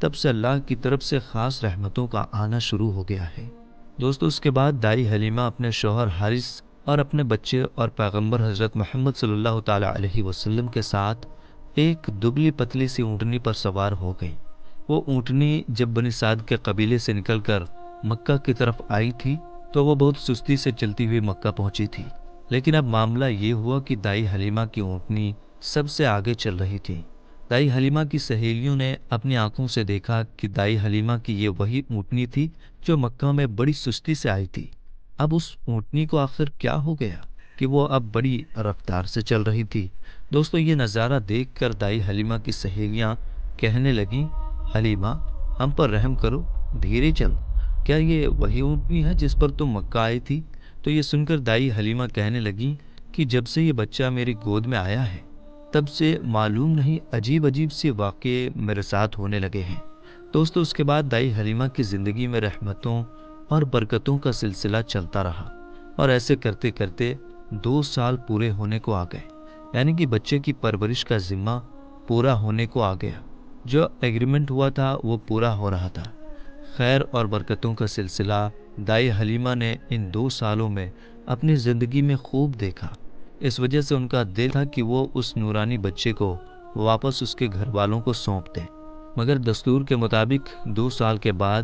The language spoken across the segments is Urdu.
تب سے اللہ کی طرف سے خاص رحمتوں کا آنا شروع ہو گیا ہے۔ دوستو اس کے بعد دائی حلیمہ اپنے شوہر حارث اور اپنے بچے اور پیغمبر حضرت محمد صلی اللہ تعالی علیہ وسلم کے ساتھ ایک دبلی پتلی سی اونٹنی پر سوار ہو گئی۔ وہ اونٹنی جب بنی سعد کے قبیلے سے نکل کر مکہ کی طرف آئی تھی تو وہ بہت سستی سے چلتی ہوئی مکہ پہنچی تھی، لیکن اب معاملہ یہ ہوا کہ دائی حلیمہ کی اونٹنی سب سے آگے چل رہی تھی۔ دائی حلیمہ کی سہیلیوں نے اپنی آنکھوں سے دیکھا کہ دائی حلیمہ کی یہ وہی اونٹنی تھی جو مکہ میں بڑی سستی سے آئی تھی۔ اب اس اونٹنی کو آخر کیا ہو گیا کہ وہ اب بڑی رفتار سے چل رہی تھی۔ دوستو یہ نظارہ دیکھ کر دائی حلیمہ کی سہیلیاں کہنے لگیں، حلیمہ ہم پر رحم کرو، دھیرے چل، کیا یہ وہی اونٹنی ہے جس پر تم مکہ آئی تھی؟ تو یہ سن کر دائی حلیمہ کہنے لگیں کہ جب سے یہ بچہ میری گود میں آیا ہے تب سے معلوم نہیں عجیب عجیب سے واقعے میرے ساتھ ہونے لگے ہیں۔ دوستو اس کے بعد دائی حلیمہ کی زندگی میں رحمتوں اور برکتوں کا سلسلہ چلتا رہا، اور ایسے کرتے کرتے 2 سال پورے ہونے کو آ گئے، یعنی کہ بچے کی پرورش کا ذمہ پورا ہونے کو آ گیا۔ جو ایگریمنٹ ہوا تھا وہ پورا ہو رہا تھا۔ خیر اور برکتوں کا سلسلہ دائی حلیمہ نے ان 2 سالوں میں اپنی زندگی میں خوب دیکھا۔ اس وجہ سے ان کا دل تھا کہ وہ اس نورانی بچے کو واپس اس کے گھر والوں کو سونپ دیں، مگر دستور کے مطابق 2 سال کے بعد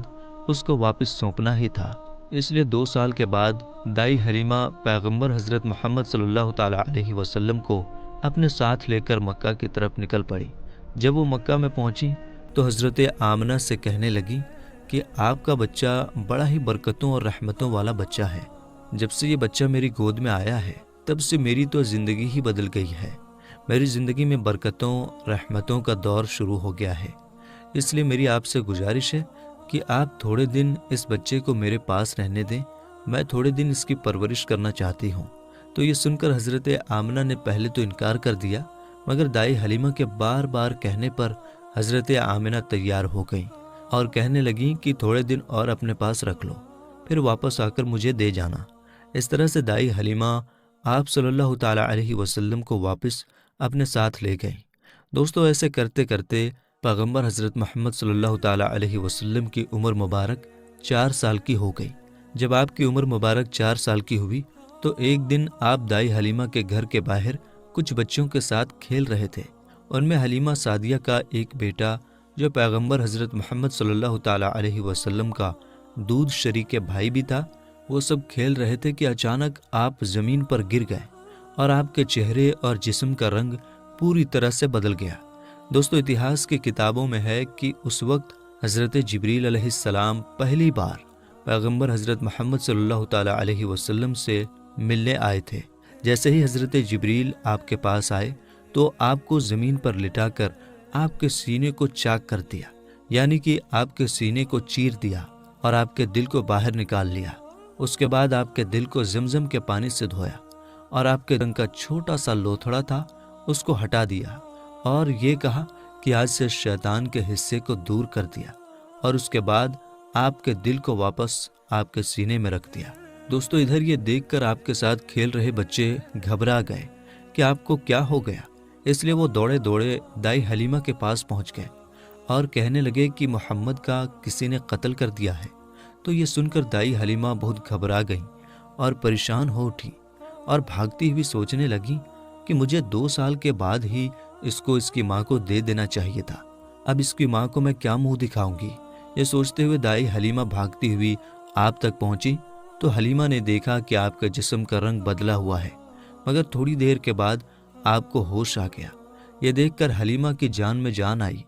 اس کو واپس سونپنا ہی تھا۔ اس لیے 2 سال کے بعد دائی حلیمہ پیغمبر حضرت محمد صلی اللہ تعالی علیہ وسلم کو اپنے ساتھ لے کر مکہ کی طرف نکل پڑی۔ جب وہ مکہ میں پہنچی تو حضرت آمنہ سے کہنے لگی کہ آپ کا بچہ بڑا ہی برکتوں اور رحمتوں والا بچہ ہے۔ جب سے یہ بچہ میری گود میں آیا ہے تب سے میری تو زندگی ہی بدل گئی ہے۔ میری زندگی میں برکتوں رحمتوں کا دور شروع ہو گیا ہے۔ اس لیے میری آپ سے گزارش ہے کہ آپ تھوڑے دن اس بچے کو میرے پاس رہنے دیں، میں تھوڑے دن اس کی پرورش کرنا چاہتی ہوں۔ تو یہ سن کر حضرت آمنہ نے پہلے تو انکار کر دیا، مگر دائی حلیمہ کے بار بار کہنے پر حضرت آمنہ تیار ہو گئیں اور کہنے لگیں کہ تھوڑے دن اور اپنے پاس رکھ لو، پھر واپس آ کر مجھے دے جانا۔ اس طرح سے دائی حلیمہ آپ صلی اللہ تعالی علیہ وسلم کو واپس اپنے ساتھ لے گئیں۔ دوستو ایسے کرتے کرتے پیغمبر حضرت محمد صلی اللہ تعالی علیہ وسلم کی عمر مبارک 4 سال کی ہو گئی۔ جب آپ کی عمر مبارک 4 سال کی ہوئی تو ایک دن آپ دائی حلیمہ کے گھر کے باہر کچھ بچوں کے ساتھ کھیل رہے تھے۔ ان میں حلیمہ سعدیہ کا ایک بیٹا جو پیغمبر حضرت محمد صلی اللہ تعالی علیہ وسلم کا دودھ شریک بھائی بھی تھا، وہ سب کھیل رہے تھے کہ اچانک آپ زمین پر گر گئے اور آپ کے چہرے اور جسم کا رنگ پوری طرح سے بدل گیا۔ دوستو اتہاس کی کتابوں میں ہے کہ اس وقت حضرت جبریل علیہ السلام پہلی بار پیغمبر حضرت محمد صلی اللہ تعالی علیہ وسلم سے ملنے آئے تھے۔ جیسے ہی حضرت جبریل آپ کے پاس آئے تو آپ کو زمین پر لٹا کر آپ کے سینے کو چاک کر دیا، یعنی کہ آپ کے سینے کو چیر دیا اور آپ کے دل کو باہر نکال لیا۔ اس کے بعد آپ کے دل کو زمزم کے پانی سے دھویا اور آپ کے رنگ کا چھوٹا سا لوتھڑا تھا اس کو ہٹا دیا، اور یہ کہا کہ آج سے شیطان کے حصے کو دور کر دیا، اور اس کے بعد آپ کے دل کو واپس آپ کے سینے میں رکھ دیا۔ دوستو ادھر یہ دیکھ کر آپ کے ساتھ کھیل رہے بچے گھبرا گئے کہ آپ کو کیا ہو گیا، اس لیے وہ دوڑے دوڑے دائی حلیمہ کے پاس پہنچ گئے اور کہنے لگے کہ محمد کا کسی نے قتل کر دیا ہے۔ تو یہ سن کر دائی حلیمہ بہت گھبرا گئیں اور پریشان ہو اٹھی اور بھاگتی ہوئی سوچنے لگی کہ مجھے 2 سال کے بعد ہی اس کو اس کی ماں کو دے دینا چاہیے تھا، اب اس کی ماں کو میں کیا منہ دکھاؤں گی۔ یہ سوچتے ہوئے دائی حلیمہ بھاگتی ہوئی آپ تک پہنچی تو حلیمہ نے دیکھا کہ آپ کا جسم کا رنگ بدلا ہوا ہے، مگر تھوڑی دیر کے بعد آپ کو ہوش آ گیا۔ یہ دیکھ کر حلیمہ کی جان میں جان آئی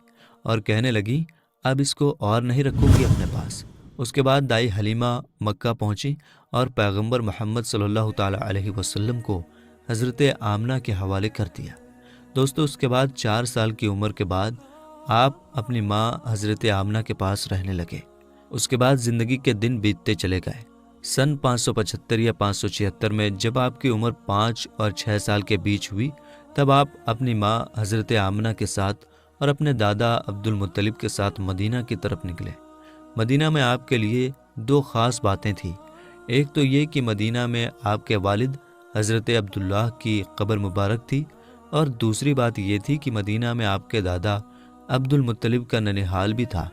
اور کہنے لگی اب اس کو اور نہیں رکھوں گی اپنے پاس۔ اس کے بعد دائی حلیمہ مکہ پہنچی اور پیغمبر محمد صلی اللہ تعالی علیہ وسلم کو حضرت آمنہ کے حوالے کر دیا۔ دوستو اس کے بعد 4 سال کی عمر کے بعد آپ اپنی ماں حضرت آمنہ کے پاس رہنے لگے۔ اس کے بعد زندگی کے دن بیتتے چلے گئے۔ سن 575 یا 576 میں جب آپ کی عمر 5 اور 6 سال کے بیچ ہوئی تب آپ اپنی ماں حضرت آمنہ کے ساتھ اور اپنے دادا عبد المطلب کے ساتھ مدینہ کی طرف نکلے۔ مدینہ میں آپ کے لیے 2 خاص باتیں تھیں۔ ایک تو یہ کہ مدینہ میں آپ کے والد حضرت عبداللہ کی قبر مبارک تھی، اور دوسری بات یہ تھی کہ مدینہ میں آپ کے دادا عبد المطلب کا ننھال بھی تھا۔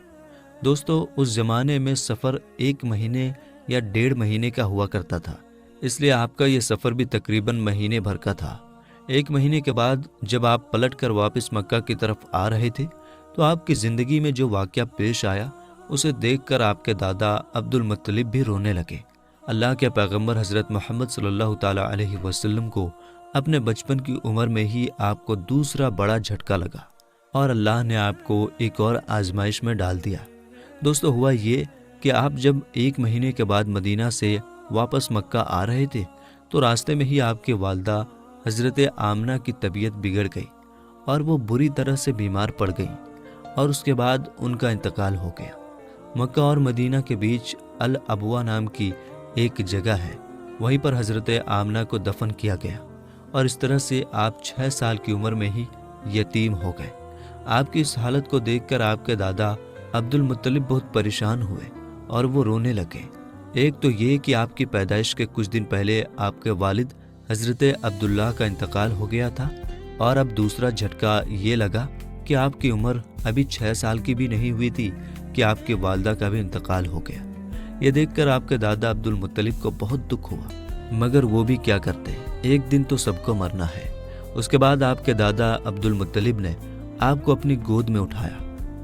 دوستو اس زمانے میں سفر 1 مہینے یا 1.5 مہینے کا ہوا کرتا تھا، اس لیے آپ کا یہ سفر بھی تقریباً مہینے بھر کا تھا۔ 1 مہینے کے بعد جب آپ پلٹ کر واپس مکہ کی طرف آ رہے تھے تو آپ کی زندگی میں جو واقعہ پیش آیا اسے دیکھ کر آپ کے دادا عبد المطلب بھی رونے لگے۔ اللہ کے پیغمبر حضرت محمد صلی اللہ تعالیٰ علیہ وسلم کو اپنے بچپن کی عمر میں ہی آپ کو دوسرا بڑا جھٹکا لگا اور اللہ نے آپ کو ایک اور آزمائش میں ڈال دیا۔ دوستو ہوا یہ کہ آپ جب 1 مہینے کے بعد مدینہ سے واپس مکہ آ رہے تھے تو راستے میں ہی آپ کی والدہ حضرت آمنہ کی طبیعت بگڑ گئی اور وہ بری طرح سے بیمار پڑ گئیں اور اس کے بعد ان کا انتقال ہو گیا۔ مکہ اور مدینہ کے بیچ الابوا نام کی ایک جگہ ہے، وہیں پر حضرت آمنہ کو دفن کیا گیا اور اس طرح سے آپ 6 سال کی عمر میں ہی یتیم ہو گئے۔ آپ کی اس حالت کو دیکھ کر آپ کے دادا عبد المطلب بہت پریشان ہوئے اور وہ رونے لگے۔ ایک تو یہ کہ آپ کی پیدائش کے کچھ دن پہلے آپ کے والد حضرت عبداللہ کا انتقال ہو گیا تھا، اور اب دوسرا جھٹکا یہ لگا کہ آپ کی عمر ابھی 6 سال کی بھی نہیں ہوئی تھی کہ آپ کی والدہ کا بھی انتقال ہو گیا۔ یہ دیکھ کر آپ کے دادا عبد المطلب کو بہت دکھ ہوا، مگر وہ بھی کیا کرتے، ایک دن تو سب کو مرنا ہے۔ اس کے بعد آپ کے دادا عبد المطلب نے آپ کو اپنی گود میں اٹھایا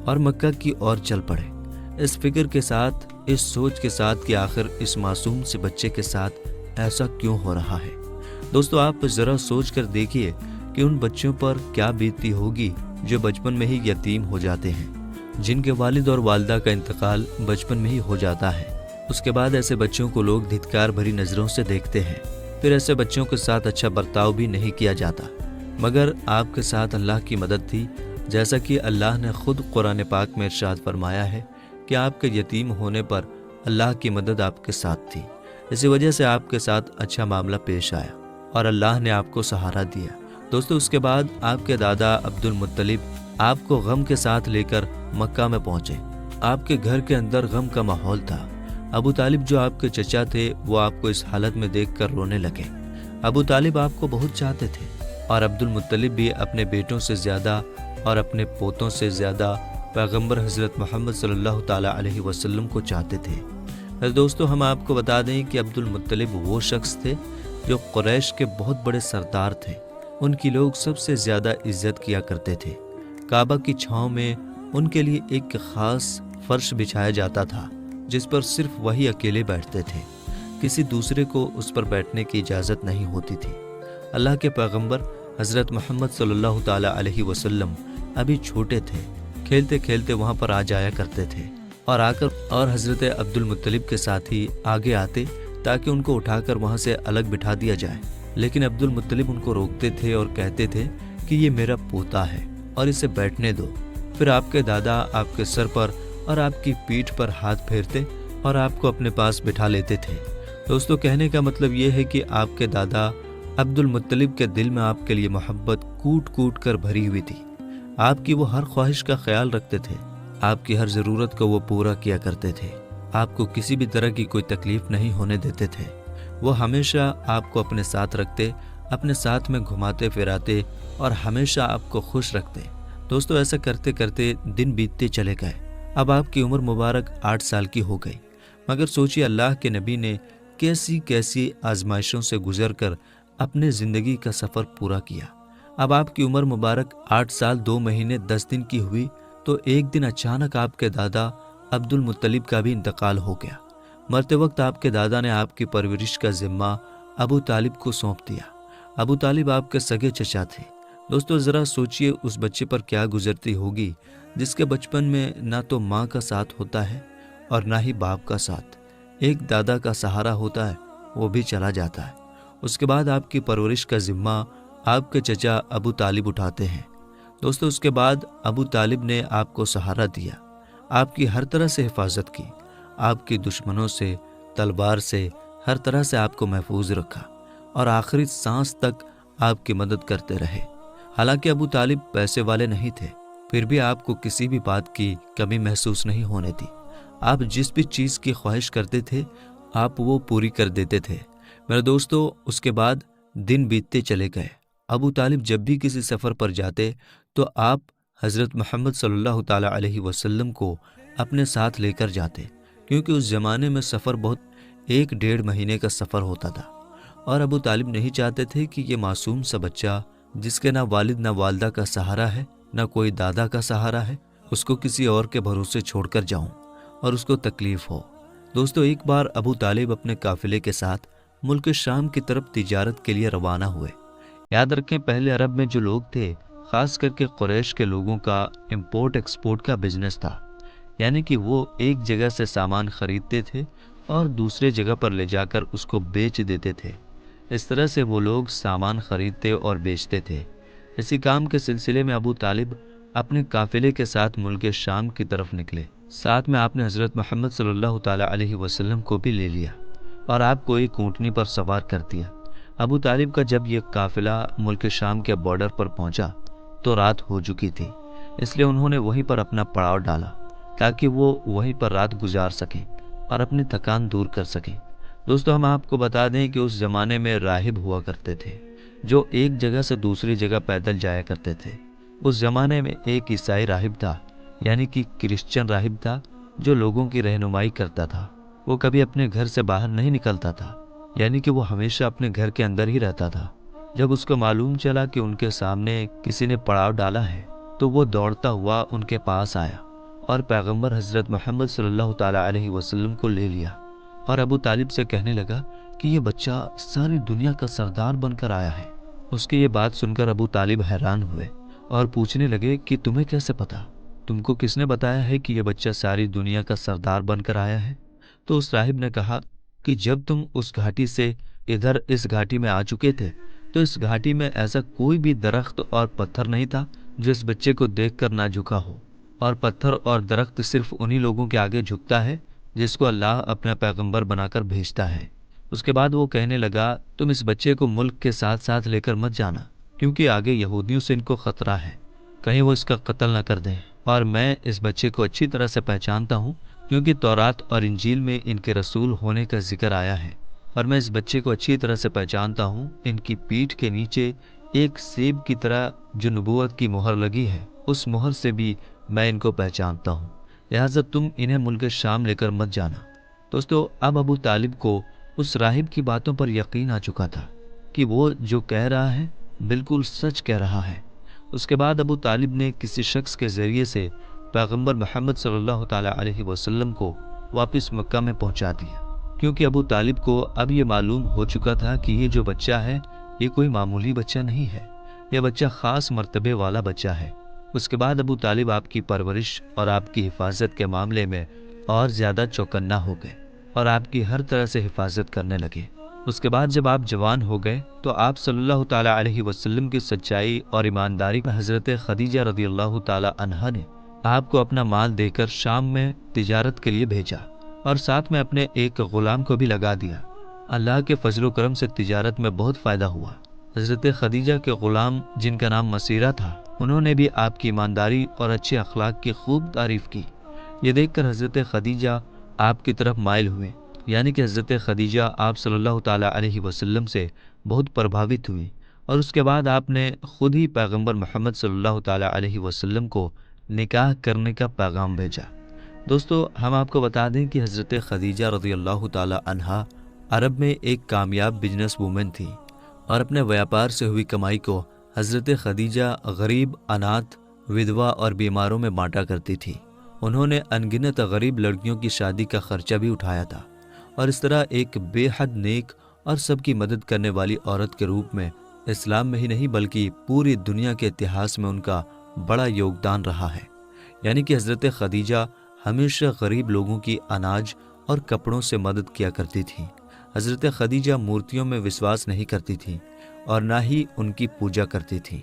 اور مکہ کی اور چل پڑے، اس فکر کے ساتھ، اس سوچ کے ساتھ کہ آخر اس معصوم سے بچے کے ساتھ ایسا کیوں ہو رہا ہے۔ دوستو آپ ذرا سوچ کر دیکھیے کہ ان بچوں پر کیا بیتتی ہوگی جو بچپن میں ہی یتیم ہو جاتے ہیں، جن کے والد اور والدہ کا انتقال بچپن میں ہی ہو جاتا ہے۔ اس کے بعد ایسے بچوں کو لوگ دھتکار بھری نظروں سے دیکھتے ہیں، پھر ایسے بچوں کے ساتھ اچھا برتاؤ بھی نہیں کیا جاتا۔ مگر آپ کے ساتھ اللہ کی مدد تھی، جیسا کہ اللہ نے خود قرآن پاک میں ارشاد فرمایا ہے کہ آپ کے یتیم ہونے پر اللہ کی مدد آپ کے ساتھ تھی، اسی وجہ سے آپ کے ساتھ اچھا معاملہ پیش آیا اور اللہ نے آپ کو سہارا دیا۔ دوستو اس کے بعد آپ کے دادا عبد المطلب آپ کو غم کے ساتھ لے کر مکہ میں پہنچے۔ آپ کے گھر کے اندر غم کا ماحول تھا۔ ابو طالب جو آپ کے چچا تھے وہ آپ کو اس حالت میں دیکھ کر رونے لگے۔ ابو طالب آپ کو بہت چاہتے تھے اور عبد المطلب بھی اپنے بیٹوں سے زیادہ اور اپنے پوتوں سے زیادہ پیغمبر حضرت محمد صلی اللہ تعالیٰ علیہ وسلم کو چاہتے تھے۔ دوستو ہم آپ کو بتا دیں کہ عبد المطلب وہ شخص تھے جو قریش کے بہت بڑے سردار تھے، ان کی لوگ سب سے زیادہ عزت کیا کرتے تھے۔ کعبہ کی چھاؤں میں ان کے لیے ایک خاص فرش بچھایا جاتا تھا جس پر صرف وہی اکیلے بیٹھتے تھے، کسی دوسرے کو اس پر بیٹھنے کی اجازت نہیں ہوتی تھی۔ اللہ کے پیغمبر حضرت محمد صلی اللہ تعالیٰ علیہ وسلم ابھی چھوٹے تھے، کھیلتے کھیلتے وہاں پر آ جایا کرتے تھے اور حضرت عبد المطلب کے ساتھ ہی آگے آتے تاکہ ان کو اٹھا کر وہاں سے الگ بٹھا دیا جائے، لیکن عبد المطلب ان کو روکتے تھے اور کہتے تھے کہ یہ میرا پوتا ہے اور اسے بیٹھنے دو۔ پھر آپ کے دادا آپ کے سر پر اور آپ کی پیٹھ پر ہاتھ پھیرتے اور آپ کو اپنے پاس بٹھا لیتے تھے۔ دوستو کہنے کا مطلب یہ ہے کہ آپ کے دادا عبد المطلب کے دل میں آپ کے لیے محبت کوٹ کوٹ کر بھری ہوئی تھی۔ آپ کی وہ ہر خواہش کا خیال رکھتے تھے، آپ کی ہر ضرورت کو وہ پورا کیا کرتے تھے، آپ کو کسی بھی طرح کی کوئی تکلیف نہیں ہونے دیتے تھے۔ وہ ہمیشہ آپ کو اپنے ساتھ رکھتے، اپنے ساتھ میں گھماتے پھراتے اور ہمیشہ آپ کو خوش رکھتے۔ دوستو ایسا کرتے کرتے دن بیتتے چلے گئے۔ اب آپ کی عمر مبارک 8 سال کی ہو گئی، مگر سوچیے اللہ کے نبی نے کیسی کیسی آزمائشوں سے گزر کر اپنے زندگی کا سفر پورا کیا۔ اب آپ کی عمر مبارک 8 سال 2 مہینے 10 دن کی ہوئی تو ایک دن اچانک آپ کے دادا عبد المطلب کا بھی انتقال ہو گیا۔ مرتے وقت آپ کے دادا نے آپ کی پرورش کا ذمہ ابو طالب کو سونپ دیا۔ ابو طالب آپ کے سگے چچا تھے۔ دوستو ذرا سوچئے اس بچے پر کیا گزرتی ہوگی جس کے بچپن میں نہ تو ماں کا ساتھ ہوتا ہے اور نہ ہی باپ کا ساتھ، ایک دادا کا سہارا ہوتا ہے، وہ بھی چلا جاتا ہے۔ اس کے بعد آپ کی پرورش کا ذمہ آپ کے چچا ابو طالب اٹھاتے ہیں۔ دوستو اس کے بعد ابو طالب نے آپ کو سہارا دیا، آپ کی ہر طرح سے حفاظت کی، آپ کے دشمنوں سے، تلوار سے، ہر طرح سے آپ کو محفوظ رکھا اور آخری سانس تک آپ کی مدد کرتے رہے۔ حالانکہ ابو طالب پیسے والے نہیں تھے، پھر بھی آپ کو کسی بھی بات کی کمی محسوس نہیں ہونے دی۔ آپ جس بھی چیز کی خواہش کرتے تھے آپ وہ پوری کر دیتے تھے۔ میرے دوستو اس کے بعد دن بیتتے چلے گئے۔ ابو طالب جب بھی کسی سفر پر جاتے تو آپ حضرت محمد صلی اللہ تعالیٰ علیہ وسلم کو اپنے ساتھ لے کر جاتے، کیونکہ اس زمانے میں سفر بہت 1-1.5 مہینے کا سفر ہوتا تھا، اور ابو طالب نہیں چاہتے تھے کہ یہ معصوم سا بچہ جس کے نہ والد نہ والدہ کا سہارا ہے، نہ کوئی دادا کا سہارا ہے، اس کو کسی اور کے بھروسے چھوڑ کر جاؤں اور اس کو تکلیف ہو۔ دوستو، ایک بار ابو طالب اپنے قافلے کے ساتھ ملک شام کی طرف تجارت کے لیے روانہ ہوئے۔ یاد رکھیں، پہلے عرب میں جو لوگ تھے، خاص کر کے قریش کے لوگوں کا امپورٹ ایکسپورٹ کا بزنس تھا، یعنی کہ وہ ایک جگہ سے سامان خریدتے تھے اور دوسرے جگہ پر لے جا کر اس کو بیچ دیتے تھے۔ اس طرح سے وہ لوگ سامان خریدتے اور بیچتے تھے۔ اسی کام کے سلسلے میں ابو طالب اپنے قافلے کے ساتھ ملک شام کی طرف نکلے۔ ساتھ میں آپ نے حضرت محمد صلی اللہ تعالیٰ علیہ وسلم کو بھی لے لیا اور آپ کو ایک اونٹنی پر سوار کر دیا۔ ابو طالب کا جب یہ قافلہ ملک شام کے بارڈر پر پہنچا تو رات ہو چکی تھی، اس لیے انہوں نے وہیں پر اپنا پڑاؤ ڈالا تاکہ وہ وہیں پر رات گزار سکیں اور اپنی تھکان دور کر سکیں۔ دوستو، ہم آپ کو بتا دیں کہ اس زمانے میں راہب ہوا کرتے تھے جو ایک جگہ سے دوسری جگہ پیدل جایا کرتے تھے۔ اس زمانے میں ایک عیسائی راہب تھا، یعنی کہ کرسچن راہب تھا، جو لوگوں کی رہنمائی کرتا تھا۔ وہ کبھی اپنے گھر سے باہر نہیں نکلتا تھا، یعنی کہ وہ ہمیشہ اپنے گھر کے اندر ہی رہتا تھا۔ جب اس کو معلوم چلا کہ ان کے سامنے کسی نے پڑاؤ ڈالا ہے تو وہ دوڑتا ہوا ان کے پاس آیا اور پیغمبر حضرت محمد صلی اللہ تعالیٰ علیہ وسلم کو لے لیا اور ابو طالب سے کہنے لگا کہ یہ بچہ ساری دنیا کا سردار بن کر آیا ہے۔ اس کی یہ بات سن کر ابو طالب حیران ہوئے اور پوچھنے لگے کہ تمہیں کیسے پتا؟ تم کو کس نے بتایا ہے کہ یہ بچہ ساری دنیا کا سردار بن کر آیا ہے؟ تو اس راہب نے کہا کہ جب تم اس گھاٹی سے ادھر اس گھاٹی میں آ چکے تھے تو اس گھاٹی میں ایسا کوئی بھی درخت اور پتھر نہیں تھا جو اس بچے کو دیکھ کر نہ جھکا ہو، اور پتھر اور درخت صرف انہی لوگوں کے آگے جھکتا ہے جس کو اللہ اپنا پیغمبر بنا کر بھیجتا ہے۔ اس کے بعد وہ کہنے لگا، تم اس بچے کو ملک کے ساتھ ساتھ لے کر مت جانا، کیونکہ آگے یہودیوں سے ان کو خطرہ ہے، کہیں وہ اس کا قتل نہ کر دیں، اور میں اس بچے کو اچھی طرح سے پہچانتا ہوں کیونکہ تورات اور انجیل میں ان کے رسول ہونے کا ذکر آیا ہے، اور میں اس بچے کو اچھی طرح سے پہچانتا ہوں۔ ان کی پیٹھ کے نیچے ایک سیب کی طرح جو نبوت کی مہر لگی ہے، اس مہر سے بھی میں ان کو پہچانتا ہوں، لہٰذا تم انہیں ملک شام لے کر مت جانا۔ دوستو، اب ابو طالب کو اس راہب کی باتوں پر یقین آ چکا تھا کہ وہ جو کہہ رہا ہے بالکل سچ کہہ رہا ہے۔ اس کے بعد ابو طالب نے کسی شخص کے ذریعے سے پیغمبر محمد صلی اللہ تعالیٰ علیہ وسلم کو واپس مکہ میں پہنچا دیا، کیونکہ ابو طالب کو اب یہ معلوم ہو چکا تھا کہ یہ جو بچہ ہے یہ کوئی معمولی بچہ نہیں ہے، یہ بچہ خاص مرتبے والا بچہ ہے۔ اس کے بعد ابو طالب آپ کی پرورش اور آپ کی حفاظت کے معاملے میں اور زیادہ چوکنا ہو گئے اور آپ کی ہر طرح سے حفاظت کرنے لگے۔ اس کے بعد جب آپ جوان ہو گئے تو آپ صلی اللہ تعالیٰ علیہ وسلم کی سچائی اور ایمانداری میں حضرت خدیجہ رضی اللہ تعالیٰ عنہا نے آپ کو اپنا مال دے کر شام میں تجارت کے لیے بھیجا اور ساتھ میں اپنے ایک غلام کو بھی لگا دیا۔ اللہ کے فضل و کرم سے تجارت میں بہت فائدہ ہوا۔ حضرت خدیجہ کے غلام جن کا نام مسیرہ تھا، انہوں نے بھی آپ کی ایمانداری اور اچھے اخلاق کی خوب تعریف کی۔ یہ دیکھ کر حضرت خدیجہ آپ کی طرف مائل ہوئے، یعنی کہ حضرت خدیجہ آپ صلی اللہ تعالیٰ علیہ وسلم سے بہت پربھاوت ہوئی، اور اس کے بعد آپ نے خود ہی پیغمبر محمد صلی اللہ تعالیٰ علیہ وسلم کو نکاح کرنے کا پیغام بھیجا۔ دوستو، ہم آپ کو بتا دیں کہ حضرت خدیجہ رضی اللہ تعالیٰ عنہا عرب میں ایک کامیاب بزنس وومن تھی، اور اپنے ویاپار سے ہوئی کمائی کو حضرت خدیجہ غریب، اناتھ، ودوا اور بیماروں میں بانٹا کرتی تھی۔ انہوں نے انگنت غریب لڑکیوں کی شادی کا خرچہ بھی اٹھایا تھا، اور اس طرح ایک بے حد نیک اور سب کی مدد کرنے والی عورت کے روپ میں اسلام میں ہی نہیں بلکہ پوری دنیا کے اتہاس میں ان کا بڑا یوگدان رہا ہے۔ یعنی کہ حضرت خدیجہ ہمیشہ غریب لوگوں کی اناج اور کپڑوں سے مدد کیا کرتی تھی۔ حضرت خدیجہ مورتیوں میں وشواس نہیں کرتی تھی اور نہ ہی ان کی پوجا کرتی تھی۔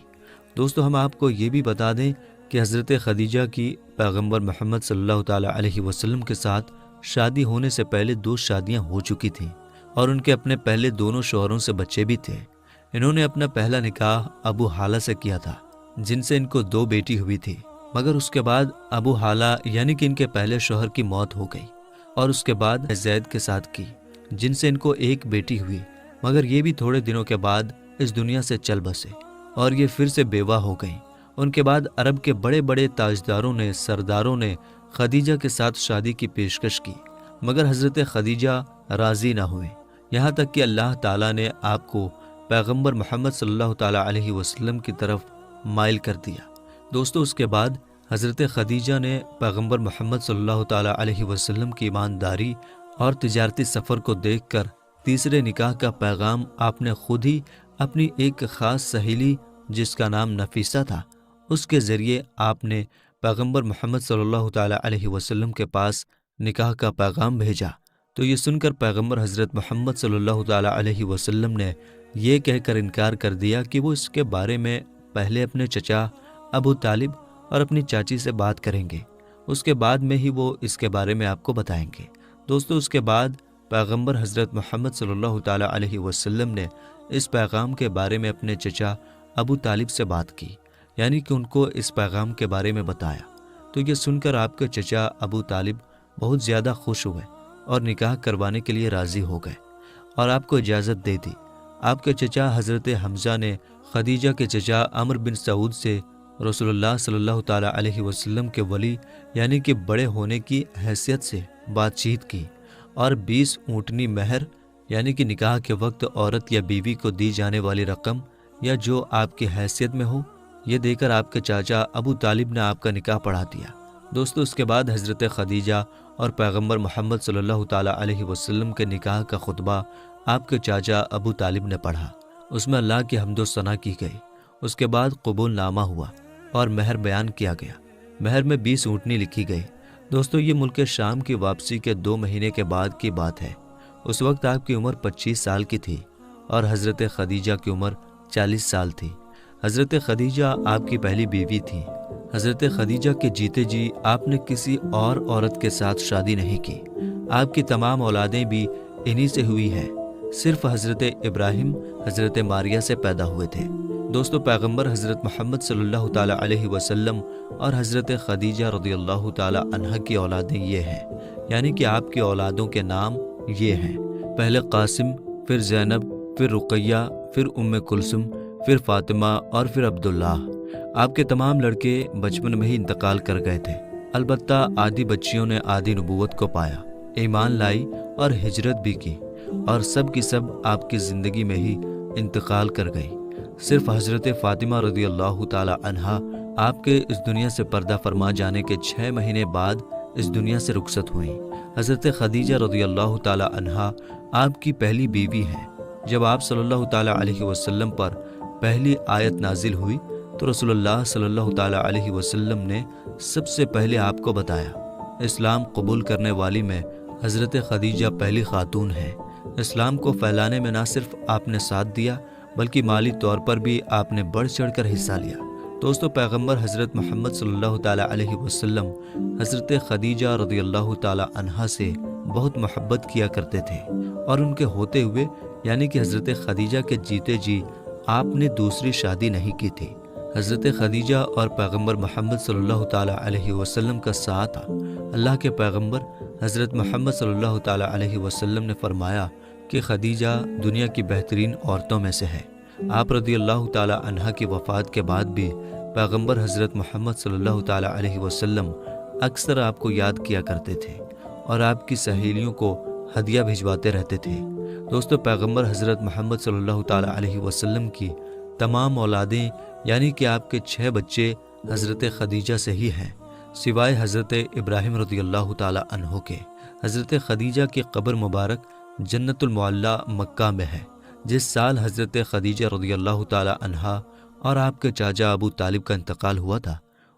دوستو، ہم آپ کو یہ بھی بتا دیں کہ حضرت خدیجہ کی پیغمبر محمد صلی اللہ تعالیٰ علیہ وسلم کے ساتھ شادی ہونے سے پہلے 2 شادیاں ہو چکی تھیں، اور ان کے اپنے پہلے دونوں شوہروں سے بچے بھی تھے۔ انہوں نے اپنا پہلا نکاح ابو حالہ سے کیا تھا، جن سے ان کو 2 بیٹی ہوئی تھی، مگر اس کے بعد ابو حالہ یعنی کہ ان کے پہلے شوہر کی موت ہو گئی، اور اس کے بعد زید کے ساتھ کی، جن سے ان کو 1 بیٹی ہوئی، مگر یہ بھی تھوڑے دنوں کے بعد اس دنیا سے چل بسے اور یہ پھر سے بیوہ ہو گئیں۔ ان کے بعد عرب کے بڑے بڑے تاجداروں نے، سرداروں نے خدیجہ کے ساتھ شادی کی پیشکش کی، مگر حضرت خدیجہ راضی نہ ہوئے، یہاں تک کہ اللہ تعالیٰ نے آپ کو پیغمبر محمد صلی اللہ تعالیٰ علیہ وسلم کی طرف مائل کر دیا۔ دوستو، اس کے بعد حضرت خدیجہ نے پیغمبر محمد صلی اللہ تعالیٰ علیہ وسلم کی ایمانداری اور تجارتی سفر کو دیکھ کر تیسرے نکاح کا پیغام آپ نے خود ہی اپنی ایک خاص سہیلی جس کا نام نفیسہ تھا، اس کے ذریعے آپ نے پیغمبر محمد صلی اللہ تعالیٰ علیہ وسلم کے پاس نکاح کا پیغام بھیجا۔ تو یہ سن کر پیغمبر حضرت محمد صلی اللہ تعالیٰ علیہ وسلم نے یہ کہہ کر انکار کر دیا کہ وہ اس کے بارے میں پہلے اپنے چچا ابو طالب اور اپنی چاچی سے بات کریں گے، اس کے بعد میں ہی وہ اس کے بارے میں آپ کو بتائیں گے۔ دوستو، اس کے بعد پیغمبر حضرت محمد صلی اللہ تعالیٰ علیہ وسلم نے اس پیغام کے بارے میں اپنے چچا ابو طالب سے بات کی، یعنی کہ ان کو اس پیغام کے بارے میں بتایا۔ تو یہ سن کر آپ کے چچا ابو طالب بہت زیادہ خوش ہوئے اور نکاح کروانے کے لیے راضی ہو گئے اور آپ کو اجازت دے دی۔ آپ کے چچا حضرت حمزہ نے خدیجہ کے چچا عمر بن سعود سے رسول اللہ صلی اللہ تعالیٰ علیہ وسلم کے ولی یعنی کہ بڑے ہونے کی حیثیت سے بات چیت کی اور 20 اونٹنی مہر یعنی کہ نکاح کے وقت عورت یا بیوی کو دی جانے والی رقم یا جو آپ کی حیثیت میں ہو، یہ دے کر آپ کے چاچا ابو طالب نے آپ کا نکاح پڑھا دیا۔ دوستو، اس کے بعد حضرت خدیجہ اور پیغمبر محمد صلی اللہ تعالیٰ علیہ وسلم کے نکاح کا خطبہ آپ کے چاچا ابو طالب نے پڑھا۔ اس میں اللہ کی حمد و ثنا کی گئی۔ اس کے بعد قبول نامہ ہوا اور مہر بیان کیا گیا۔ مہر میں 20 اونٹنی لکھی گئی۔ دوستو، یہ ملک شام کی واپسی کے 2 مہینے کے بعد کی بات ہے۔ اس وقت آپ کی عمر 25 سال کی تھی اور حضرت خدیجہ کی عمر 40 سال تھی۔ حضرت خدیجہ آپ کی پہلی بیوی تھی۔ حضرت خدیجہ کے جیتے جی آپ نے کسی اور عورت کے ساتھ شادی نہیں کی۔ آپ کی تمام اولادیں بھی انہی سے ہوئی ہیں۔ صرف حضرت ابراہیم حضرت ماریہ سے پیدا ہوئے تھے۔ دوستو، پیغمبر حضرت محمد صلی اللہ تعالیٰ علیہ وسلم اور حضرت خدیجہ رضی اللہ تعالیٰ عنہا کی اولادیں یہ ہیں، یعنی کہ آپ کی اولادوں کے نام یہ ہیں: پہلے قاسم، پھر زینب، پھر رقیہ، پھر ام کلثوم، پھر فاطمہ اور پھر عبداللہ۔ آپ کے تمام لڑکے بچپن میں ہی انتقال کر گئے تھے، البتہ آدھی بچیوں نے آدھی نبوت کو پایا، ایمان لائی اور ہجرت بھی کی، اور سب کی سب آپ کی زندگی میں ہی انتقال کر گئی۔ صرف حضرت فاطمہ رضی اللہ تعالی عنہا آپ کے اس دنیا سے پردہ فرما جانے کے 6 مہینے بعد اس دنیا سے رخصت ہوئیں۔ حضرت خدیجہ رضی اللہ تعالی عنہا آپ کی پہلی بیوی ہیں۔ جب آپ صلی اللہ تعالی علیہ وسلم پر پہلی آیت نازل ہوئی تو رسول اللہ صلی اللہ تعالی علیہ وسلم نے سب سے پہلے آپ کو بتایا۔ اسلام قبول کرنے والی میں حضرت خدیجہ پہلی خاتون ہیں۔ اسلام کو پھیلانے میں نہ صرف آپ نے ساتھ دیا بلکہ مالی طور پر بھی آپ نے بڑھ چڑھ کر حصہ لیا۔ دوستو، پیغمبر حضرت محمد صلی اللہ تعالیٰ علیہ وسلم حضرت خدیجہ رضی اللہ تعالیٰ عنہا سے بہت محبت کیا کرتے تھے، اور ان کے ہوتے ہوئے یعنی کہ حضرت خدیجہ کے جیتے جی آپ نے دوسری شادی نہیں کی تھی۔ حضرت خدیجہ اور پیغمبر محمد صلی اللہ تعالیٰ علیہ وسلم کا ساتھ تھا۔ اللہ کے پیغمبر حضرت محمد صلی اللہ تعالیٰ علیہ وسلم نے فرمایا کہ خدیجہ دنیا کی بہترین عورتوں میں سے ہے۔ آپ رضی اللہ تعالیٰ عنہا کی وفات کے بعد بھی پیغمبر حضرت محمد صلی اللہ تعالیٰ علیہ وسلم اکثر آپ کو یاد کیا کرتے تھے اور آپ کی سہیلیوں کو ہدیہ بھجواتے رہتے تھے۔ دوستو، پیغمبر حضرت محمد صلی اللہ تعالیٰ علیہ وسلم کی تمام اولادیں یعنی کہ آپ کے 6 بچے حضرت خدیجہ سے ہی ہیں، سوائے حضرت ابراہیم رضی اللہ تعالیٰ عنہ کے۔ حضرت خدیجہ کی قبر مبارک جنت المعلیٰ مکہ میں ہے۔ جس سال حضرت خدیجہ رضی اللہ تعالیٰ عنہا اور آپ کے چاچا ابو طالب کا انتقال ہوا تھا،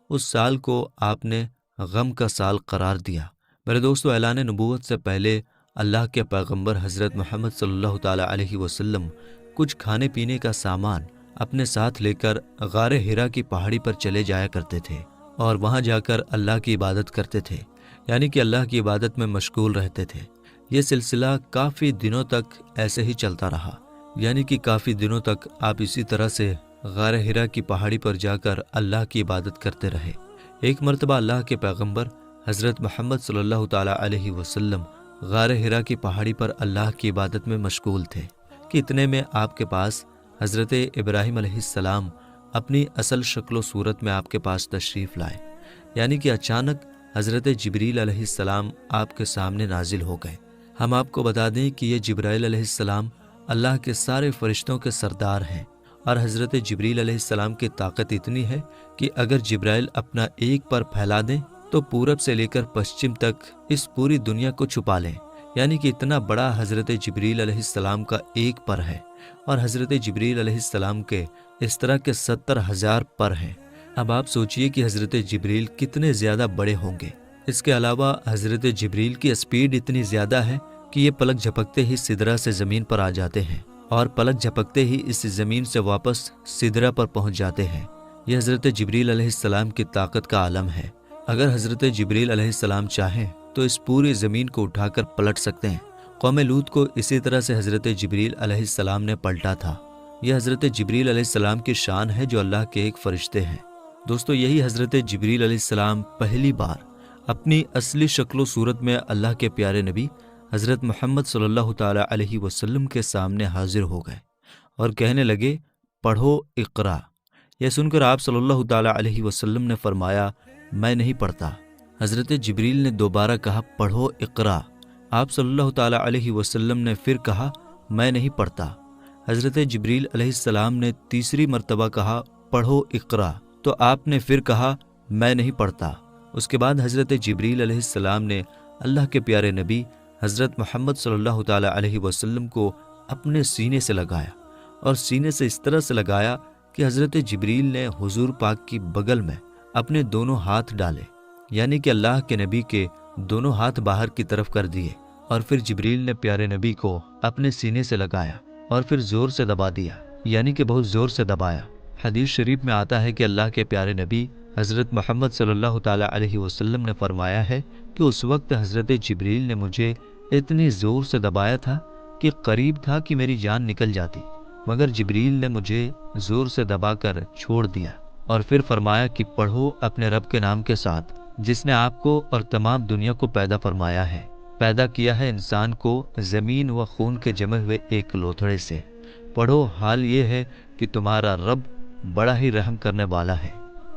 اس سال کو آپ نے غم کا سال قرار دیا۔ میرے دوستو، اعلان نبوت سے پہلے اللہ کے پیغمبر حضرت محمد صلی اللہ تعالیٰ علیہ وسلم کچھ کھانے پینے کا سامان اپنے ساتھ لے کر غار حرا کی پہاڑی پر چلے جایا کرتے تھے اور وہاں جا کر اللہ کی عبادت کرتے تھے، یعنی کہ اللہ کی عبادت میں مشغول رہتے تھے۔ یہ سلسلہ کافی دنوں تک ایسے ہی چلتا رہا، یعنی کہ کافی دنوں تک آپ اسی طرح سے غار حرا کی پہاڑی پر جا کر اللہ کی عبادت کرتے رہے۔ ایک مرتبہ اللہ کے پیغمبر حضرت محمد صلی اللہ تعالیٰ علیہ وسلم غار حرا کی پہاڑی پر اللہ کی عبادت میں مشغول تھے کہ اتنے میں آپ کے پاس حضرت ابراہیم علیہ السلام اپنی اصل شکل و صورت میں آپ کے پاس تشریف لائے، یعنی کہ اچانک حضرت جبریل علیہ السلام آپ کے سامنے نازل ہو گئے۔ ہم آپ کو بتا دیں کہ یہ جبرائیل علیہ السلام اللہ کے سارے فرشتوں کے سردار ہیں، اور حضرت جبریل علیہ السلام کی طاقت اتنی ہے کہ اگر جبرائیل اپنا ایک پر پھیلا دیں تو پورب سے لے کر پشچم تک اس پوری دنیا کو چھپا لیں، یعنی کہ اتنا بڑا حضرت جبریل علیہ السلام کا ایک پر ہے، اور حضرت جبریل علیہ السلام کے اس طرح کے 70,000 پر ہیں۔ اب آپ سوچئے کہ حضرت جبریل کتنے زیادہ بڑے ہوں گے۔ اس کے علاوہ حضرت جبریل کی اسپیڈ اتنی زیادہ ہے کہ یہ پلک جھپکتے ہی سدرہ سے زمین پر آ جاتے ہیں، اور پلک جھپکتے ہی اس زمین سے واپس سدرہ پر پہنچ جاتے ہیں۔ یہ حضرت جبریل علیہ السلام کی طاقت کا عالم ہے۔ اگر حضرت جبریل علیہ السلام چاہیں تو اس پوری زمین کو اٹھا کر پلٹ سکتے ہیں۔ قوم لوط کو اسی طرح سے حضرت جبریل علیہ السلام نے پلٹا تھا۔ یہ حضرت جبریل علیہ السلام کی شان ہے جو اللہ کے ایک فرشتے ہیں۔ دوستو، یہی حضرت جبریل علیہ السلام پہلی بار اپنی اصلی شکل و صورت میں اللہ کے پیارے نبی حضرت محمد صلی اللہ تعالی علیہ وسلم کے سامنے حاضر ہو گئے اور کہنے لگے، پڑھو اقرا۔ یہ سن کر آپ صلی اللہ تعالی علیہ وسلم نے فرمایا، میں نہیں پڑھتا۔ حضرت جبریل نے دوبارہ کہا، پڑھو اقرا۔ آپ صلی اللہ تعالی علیہ وسلم نے پھر کہا، میں نہیں پڑھتا۔ حضرت جبریل علیہ السلام نے تیسری مرتبہ کہا، پڑھو اقرا، تو آپ نے پھر کہا، میں نہیں پڑھتا۔ اس کے بعد حضرت جبریل علیہ السلام نے اللہ کے پیارے نبی حضرت محمد صلی اللہ تعالی علیہ وسلم کو اپنے سینے سے لگایا، اور سینے سے اس طرح سے لگایا کہ حضرت جبریل نے حضور پاک کی بغل میں اپنے دونوں ہاتھ ڈالے، یعنی کہ اللہ کے نبی کے دونوں ہاتھ باہر کی طرف کر دیے، اور پھر جبریل نے پیارے نبی کو اپنے سینے سے لگایا اور پھر زور سے دبا دیا، یعنی کہ بہت زور سے دبایا۔ حدیث شریف میں آتا ہے کہ اللہ کے پیارے نبی حضرت محمد صلی اللہ تعالی علیہ وسلم نے فرمایا ہے کہ اس وقت حضرت جبریل نے مجھے اتنی زور سے دبایا تھا کہ قریب تھا کہ میری جان نکل جاتی، مگر جبریل نے مجھے زور سے دبا کر چھوڑ دیا، اور پھر فرمایا کہ پڑھو اپنے رب کے نام کے ساتھ، جس نے آپ کو اور تمام دنیا کو پیدا فرمایا ہے، پیدا کیا ہے انسان کو زمین و خون کے جمے ہوئے ایک لوتھڑے سے۔ پڑھو، حال یہ ہے کہ تمہارا رب بڑا ہی رحم کرنے والا ہے۔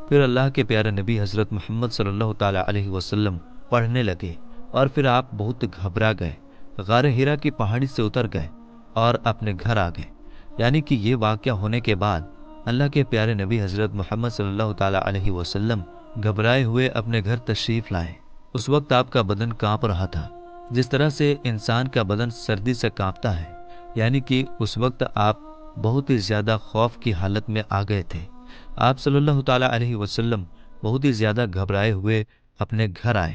پھر اللہ کے پیارے نبی حضرت محمد صلی اللہ تعالی علیہ وسلم پڑھنے لگے، اور پھر آپ بہت گھبرا گئے، غار ہرا کی پہاڑی سے اتر گئے اور اپنے گھر آ گئے۔ یعنی کہ یہ واقعہ ہونے کے بعد اللہ کے پیارے نبی حضرت محمد صلی اللہ تعالی علیہ وسلم گھبرائے ہوئے اپنے گھر تشریف لائے۔ اس وقت آپ کا بدن کانپ رہا تھا، جس طرح سے انسان کا بدن سردی سے کانپتا ہے، یعنی کہ اس وقت آپ بہت ہی زیادہ خوف کی حالت میں آ گئے تھے۔ آپ صلی اللہ تعالی علیہ وسلم بہت ہی زیادہ گھبرائے ہوئے اپنے گھر آئے،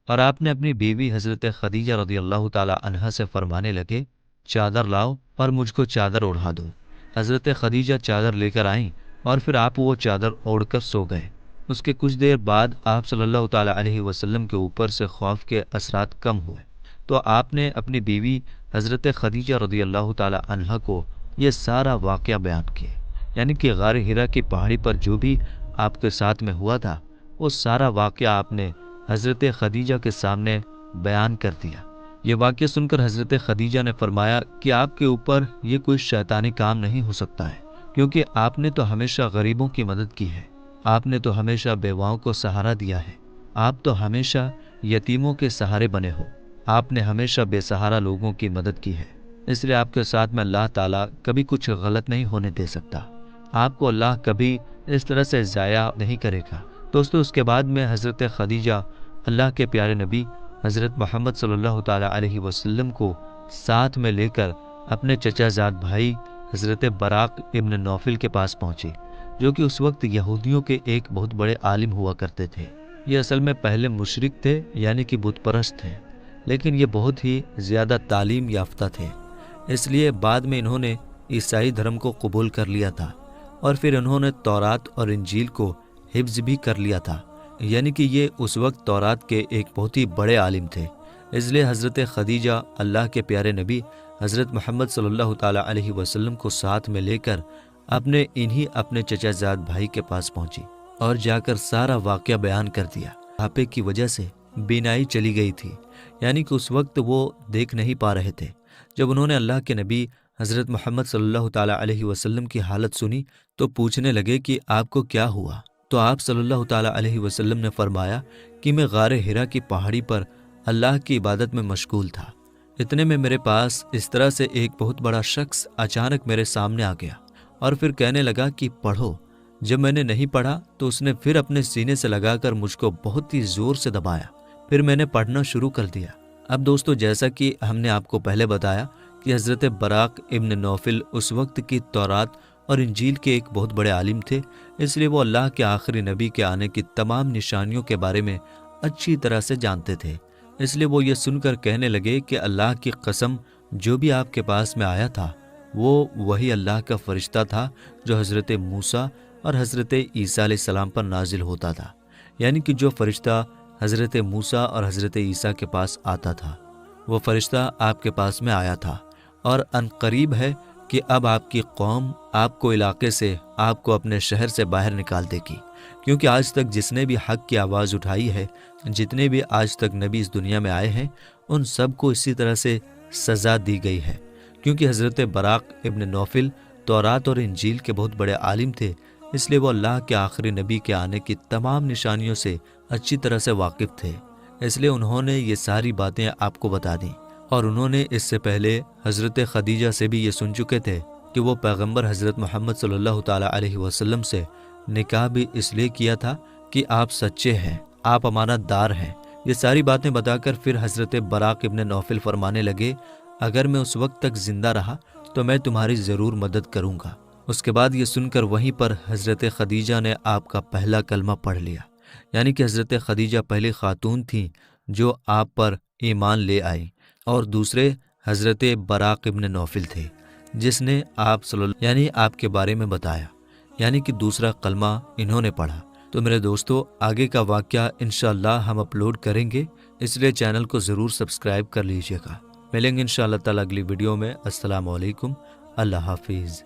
اور آپ نے اپنی بیوی حضرت خدیجہ رضی اللہ تعالی عنہا سے فرمانے لگے، چادر لاؤ اور مجھ کو چادر اوڑھا دو۔ حضرت خدیجہ چادر لے کر آئیں، اور پھر آپ وہ چادر اوڑھ کر سو گئے۔ اس کے کچھ دیر بعد آپ صلی اللہ تعالی علیہ وسلم کے اوپر سے خوف کے اثرات کم ہوئے، تو آپ نے اپنی بیوی حضرت خدیجہ رضی اللہ تعالی عنہا کو یہ سارا واقعہ بیان کیا، یعنی کہ غار ہرا کی پہاڑی پر جو بھی آپ کے ساتھ میں ہوا تھا وہ سارا واقعہ آپ نے حضرت خدیجہ کے سامنے بیان کر دیا۔ یہ واقعہ سن کر حضرت خدیجہ نے فرمایا کہ آپ کے اوپر یہ کوئی شیطانی کام نہیں ہو سکتا ہے، کیونکہ آپ نے تو ہمیشہ غریبوں کی مدد کی ہے، آپ نے تو ہمیشہ بیواؤں کو سہارا دیا ہے، آپ تو ہمیشہ یتیموں کے سہارے بنے ہو، آپ نے ہمیشہ بے سہارا لوگوں کی مدد کی ہے، اس لیے آپ کے ساتھ میں اللہ تعالیٰ کبھی کچھ غلط نہیں ہونے دے سکتا، آپ کو اللہ کبھی اس طرح سے ضائع نہیں کرے گا۔ دوستو، اس کے بعد میں حضرت خدیجہ اللہ کے پیارے نبی حضرت محمد صلی اللہ تعالی علیہ وسلم کو ساتھ میں لے کر اپنے چچا زاد بھائی حضرت براق ابن نوفل کے پاس پہنچے، جو کہ اس وقت یہودیوں کے ایک بہت بڑے عالم ہوا کرتے تھے۔ یہ اصل میں پہلے مشرک تھے، یعنی کہ بت پرست تھے، لیکن یہ بہت ہی زیادہ تعلیم یافتہ تھے، اس لیے بعد میں انہوں نے عیسائی دھرم کو قبول کر لیا تھا، اور پھر انہوں نے تورات اور انجیل کو حفظ بھی کر لیا تھا، یعنی کہ یہ اس وقت تورات کے ایک بہت ہی بڑے عالم تھے۔ اس لیے حضرت خدیجہ اللہ کے پیارے نبی حضرت محمد صلی اللہ تعالی علیہ وسلم کو ساتھ میں لے کر اپنے چچا زاد بھائی کے پاس پہنچی اور جا کر سارا واقعہ بیان کر دیا۔ بڑھاپے کی وجہ سے بینائی چلی گئی تھی، یعنی کہ اس وقت وہ دیکھ نہیں پا رہے تھے۔ جب انہوں نے اللہ کے نبی حضرت محمد صلی اللہ تعالی علیہ وسلم کی حالت سنی تو پوچھنے لگے کہ آپ کو کیا ہوا؟ تو آپ صلی اللہ تعالیٰ علیہ وسلم نے فرمایا کہ میں غار ہرا کی پہاڑی پر اللہ کی عبادت میں مشغول تھا۔ اتنے میں میرے پاس اس طرح سے ایک بہت بڑا شخص اچانک میرے سامنے آ گیا اور پھر کہنے لگا کہ پڑھو۔ جب میں نے نہیں پڑھا تو اس نے پھر اپنے سینے سے لگا کر مجھ کو بہت ہی زور سے دبایا، پھر میں نے پڑھنا شروع کر دیا۔ اب دوستو، جیسا کہ ہم نے آپ کو پہلے بتایا کہ حضرت براق ابن نوفل اس وقت کی تورات اور انجیل کے ایک بہت بڑے عالم تھے، اس لیے وہ اللہ کے آخری نبی کے آنے کی تمام نشانیوں کے بارے میں اچھی طرح سے جانتے تھے۔ اس لیے وہ یہ سن کر کہنے لگے کہ اللہ کی قسم، جو بھی آپ کے پاس میں آیا تھا وہ وہی اللہ کا فرشتہ تھا جو حضرت موسیٰ اور حضرت عیسیٰ علیہ السلام پر نازل ہوتا تھا، یعنی کہ جو فرشتہ حضرت موسیٰ اور حضرت عیسیٰ کے پاس آتا تھا وہ فرشتہ آپ کے پاس میں آیا تھا، اور ان قریب ہے کہ اب آپ کی قوم آپ کو علاقے سے، آپ کو اپنے شہر سے باہر نکال دے گی، کیونکہ آج تک جس نے بھی حق کی آواز اٹھائی ہے، جتنے بھی آج تک نبی اس دنیا میں آئے ہیں، ان سب کو اسی طرح سے سزا دی گئی ہے، کیونکہ حضرت براق ابن نوفل تورات اور انجیل کے بہت بڑے عالم تھے، اس لیے وہ اللہ کے آخری نبی کے آنے کی تمام نشانیوں سے اچھی طرح سے واقف تھے، اس لیے انہوں نے یہ ساری باتیں آپ کو بتا دیں، اور انہوں نے اس سے پہلے حضرت خدیجہ سے بھی یہ سن چکے تھے کہ وہ پیغمبر حضرت محمد صلی اللہ تعالیٰ علیہ وسلم سے نکاح بھی اس لیے کیا تھا کہ آپ سچے ہیں، آپ امانت دار ہیں۔ یہ ساری باتیں بتا کر پھر حضرت براق ابن نوفل فرمانے لگے، اگر میں اس وقت تک زندہ رہا تو میں تمہاری ضرور مدد کروں گا۔ اس کے بعد یہ سن کر وہیں پر حضرت خدیجہ نے آپ کا پہلا کلمہ پڑھ لیا، یعنی کہ حضرت خدیجہ پہلی خاتون تھیں جو آپ پر ایمان لے آئی، اور دوسرے حضرت براق ابن نوفل تھے جس نے یعنی آپ کے بارے میں بتایا، یعنی کہ دوسرا کلمہ انہوں نے پڑھا۔ تو میرے دوستو، آگے کا واقعہ انشاءاللہ ہم اپلوڈ کریں گے، اس لیے چینل کو ضرور سبسکرائب کر لیجیے گا۔ ملیں گے انشاءاللہ تعالیٰ اگلی ویڈیو میں۔ السلام علیکم، اللہ حافظ۔